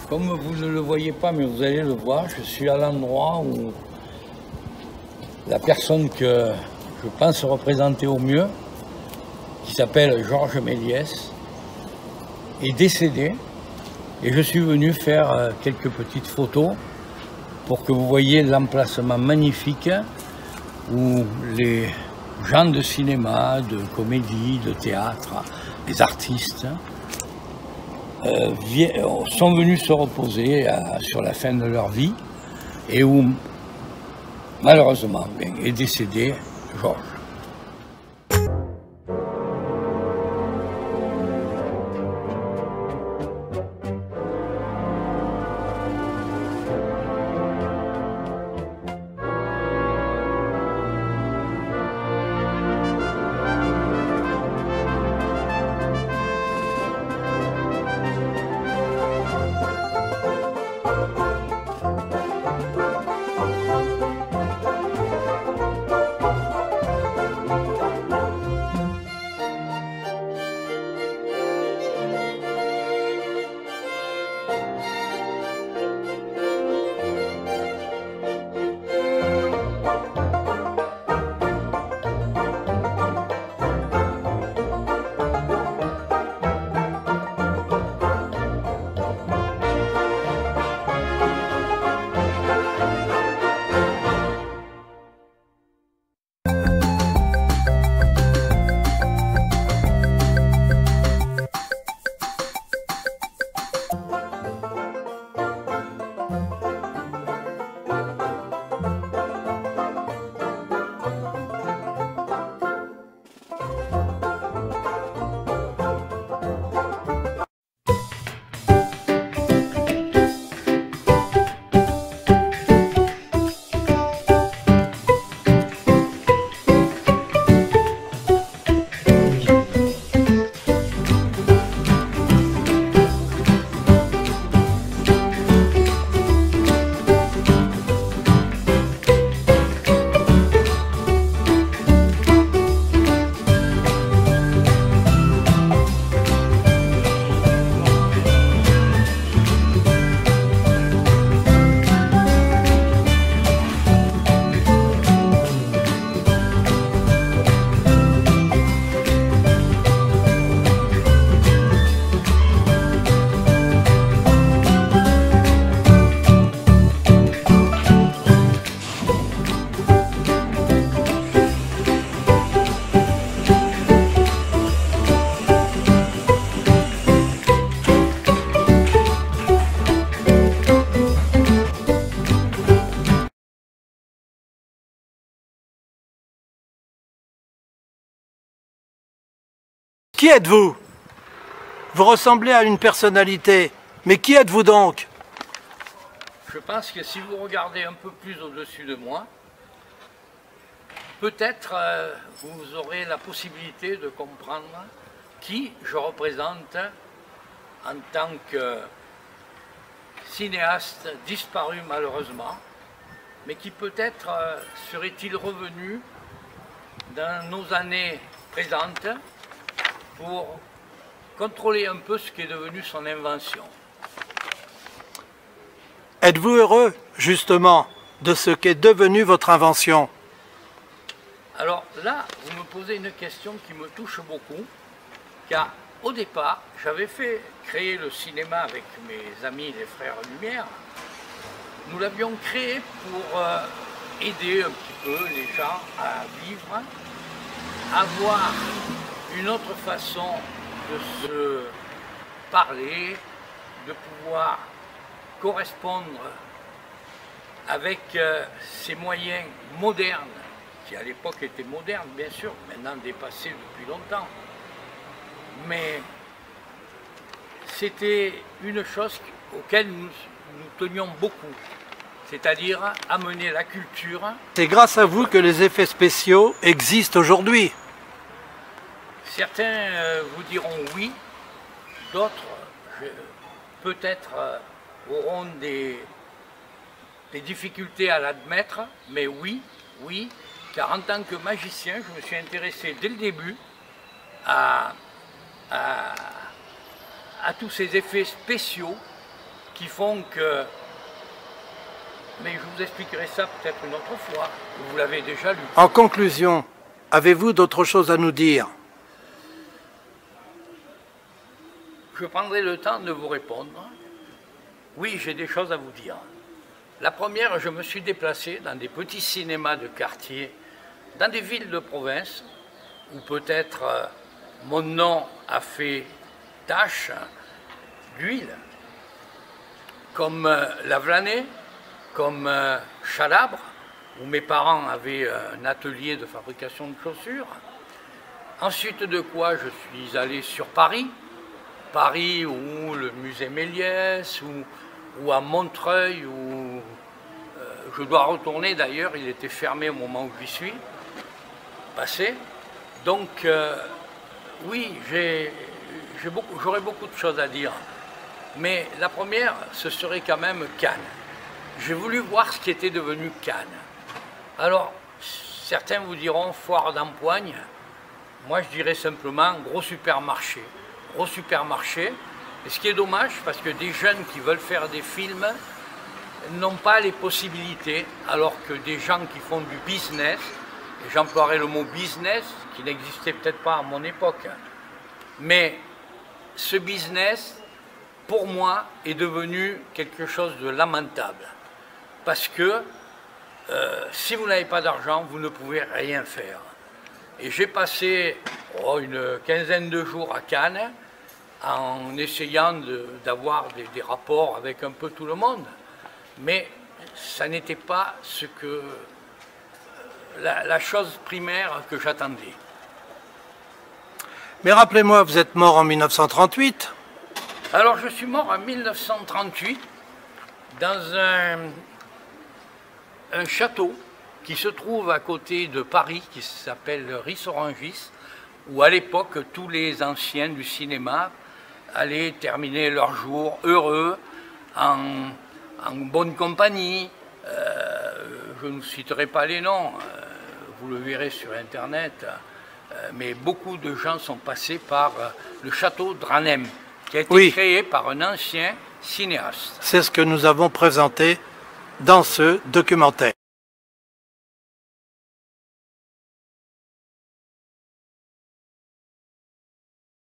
Comme vous ne le voyez pas, mais vous allez le voir, je suis à l'endroit où la personne que je pense représenter au mieux, qui s'appelle Georges Méliès, est décédé. Et je suis venu faire quelques petites photos pour que vous voyez l'emplacement magnifique où les gens de cinéma, de comédie, de théâtre, les artistes, sont venus se reposer sur la fin de leur vie et où malheureusement est décédé Georges. Qui êtes-vous? Vous ressemblez à une personnalité, mais qui êtes-vous donc? Je pense que si vous regardez un peu plus au-dessus de moi, peut-être vous aurez la possibilité de comprendre qui je représente en tant que cinéaste disparu malheureusement, mais qui peut-être serait-il revenu dans nos années présentes pour contrôler un peu ce qui est devenu son invention. Êtes-vous heureux, justement, de ce qu'est devenu votre invention? Alors là, vous me posez une question qui me touche beaucoup, car au départ, j'avais fait créer le cinéma avec mes amis les Frères Lumière. Nous l'avions créé pour aider un petit peu les gens à vivre, à voir une autre façon de se parler, de pouvoir correspondre avec ces moyens modernes, qui à l'époque étaient modernes bien sûr, maintenant dépassés depuis longtemps, mais c'était une chose auquel nous tenions beaucoup, c'est-à-dire amener la culture. C'est grâce à vous que les effets spéciaux existent aujourd'hui. Certains vous diront oui, d'autres peut-être auront des difficultés à l'admettre, mais oui, car en tant que magicien, je me suis intéressé dès le début à tous ces effets spéciaux qui font que... Mais je vous expliquerai ça peut-être une autre fois, vous l'avez déjà lu. En conclusion, avez-vous d'autres choses à nous dire? Je prendrai le temps de vous répondre. Oui, j'ai des choses à vous dire. La première, je me suis déplacé dans des petits cinémas de quartier, dans des villes de province, où peut-être mon nom a fait tache d'huile, comme Lavelanet, comme Chalabre, où mes parents avaient un atelier de fabrication de chaussures. Ensuite de quoi, je suis allé sur Paris, où le musée Méliès, ou à Montreuil, où je dois retourner d'ailleurs, il était fermé au moment où j'y suis passé. Donc oui, j'aurais beaucoup de choses à dire. Mais la première, ce serait quand même Cannes. J'ai voulu voir ce qui était devenu Cannes. Alors, certains vous diront foire d'empoigne. Moi, je dirais simplement gros supermarché. Gros supermarché. Et ce qui est dommage, parce que des jeunes qui veulent faire des films n'ont pas les possibilités, alors que des gens qui font du business, et j'emploierai le mot business, qui n'existait peut-être pas à mon époque, mais ce business, pour moi, est devenu quelque chose de lamentable. Parce que si vous n'avez pas d'argent, vous ne pouvez rien faire. Et j'ai passé une quinzaine de jours à Cannes en essayant d'avoir des rapports avec un peu tout le monde. Mais ça n'était pas ce que la chose primaire que j'attendais. Mais rappelez-moi, vous êtes mort en 1938? Alors je suis mort en 1938 dans un château qui se trouve à côté de Paris, qui s'appelle Ris-Orangis, où à l'époque tous les anciens du cinéma allaient terminer leur jour heureux, en bonne compagnie. Je ne citerai pas les noms, vous le verrez sur Internet, mais beaucoup de gens sont passés par le château Dranem, qui a été créé par un ancien cinéaste. C'est ce que nous avons présenté dans ce documentaire.